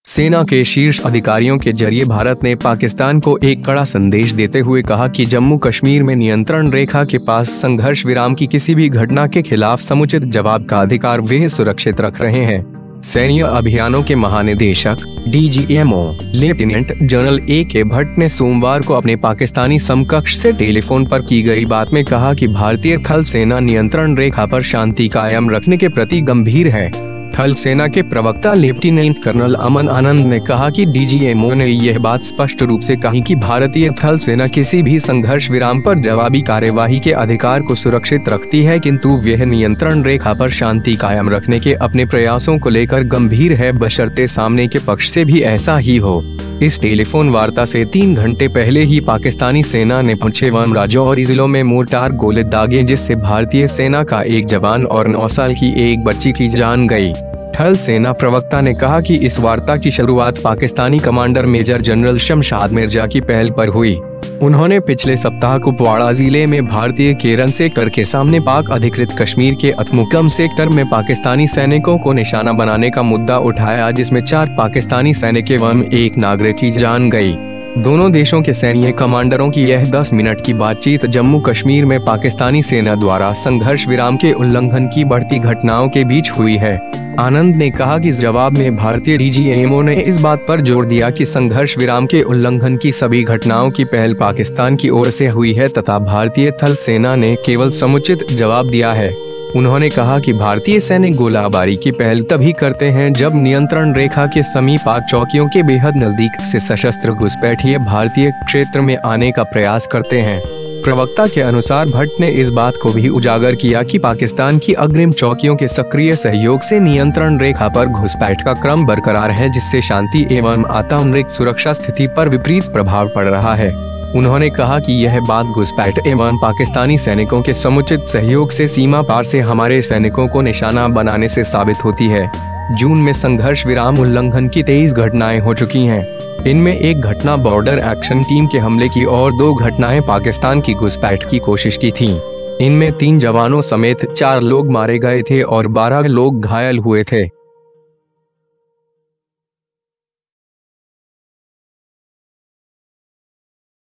सेना के शीर्ष अधिकारियों के जरिए भारत ने पाकिस्तान को एक कड़ा संदेश देते हुए कहा कि जम्मू कश्मीर में नियंत्रण रेखा के पास संघर्ष विराम की किसी भी घटना के खिलाफ समुचित जवाब का अधिकार वे सुरक्षित रख रहे हैं। सैन्य अभियानों के महानिदेशक DGMO lieutenant general AK Bhatt ने सोमवार को अपने पाकिस्तानी समकक्ष से टेलीफोन पर की गई बात में कहा कि भारतीय थल सेना नियंत्रण रेखा पर शांति कायम रखने के प्रति गंभीर है। थल सेना के प्रवक्ता लेफ्टिनेंट कर्नल अमन आनंद ने कहा कि DGMO ने यह बात स्पष्ट रूप से कही कि भारतीय थल सेना किसी भी संघर्ष विराम पर जवाबी कार्यवाही के अधिकार को सुरक्षित रखती है, किंतु वह नियंत्रण रेखा पर शांति कायम रखने के अपने प्रयासों को लेकर गंभीर है, बशर्ते सामने के पक्ष से भी ऐसा ही हो। इस टेलीफोन वार्ता से 3 घंटे पहले ही पाकिस्तानी सेना ने 6 राजौरी जिलों में मोर्टार गोले दागे, जिससे भारतीय सेना का एक जवान और 9 साल की एक बच्ची की जान गई। थल सेना प्रवक्ता ने कहा कि इस वार्ता की शुरुआत Pakistani commander major general Shamshad Mirza की पहल पर हुई। उन्होंने पिछले सप्ताह कुपवाड़ा जिले में भारतीय केरन सेक्टर के सामने पाक अधिकृत कश्मीर के अतमुकम सेक्टर में पाकिस्तानी सैनिकों को निशाना बनाने का मुद्दा उठाया, जिसमें 4 पाकिस्तानी सैनिक एवं 1 नागरिक की जान गई। दोनों देशों के सैन्य कमांडरों की यह 10 मिनट की बातचीत जम्मू कश्मीर में पाकिस्तानी सेना द्वारा संघर्ष विराम के उल्लंघन की बढ़ती घटनाओं के बीच हुई है। आनंद ने कहा कि इस जवाब में भारतीय DGMO ने इस बात पर जोर दिया कि संघर्ष विराम के उल्लंघन की सभी घटनाओं की पहल पाकिस्तान की ओर से हुई है तथा भारतीय थल सेना ने केवल समुचित जवाब दिया है। उन्होंने कहा कि भारतीय सैनिक गोलाबारी की पहल तभी करते हैं जब नियंत्रण रेखा के समीप पाक चौकियों के बेहद नजदीक से सशस्त्र घुसपैठिए भारतीय क्षेत्र में आने का प्रयास करते हैं। प्रवक्ता के अनुसार भट्ट ने इस बात को भी उजागर किया कि पाकिस्तान की अग्रिम चौकियों के सक्रिय सहयोग से नियंत्रण रेखा पर घुसपैठ का क्रम बरकरार है, जिससे शांति एवं आतंरिक सुरक्षा स्थिति पर विपरीत प्रभाव पड़ रहा है। उन्होंने कहा कि यह बात घुसपैठ एवं पाकिस्तानी सैनिकों के समुचित सहयोग से सीमा पार से हमारे सैनिकों को निशाना बनाने से साबित होती है। जून में संघर्ष विराम उल्लंघन की 23 घटनाएं हो चुकी हैं। इनमें 1 घटना बॉर्डर एक्शन टीम के हमले की और 2 घटनाएं पाकिस्तान की घुसपैठ की कोशिश की थीं। इनमें 3 जवानों समेत 4 लोग मारे गए थे और 12 लोग घायल हुए थे।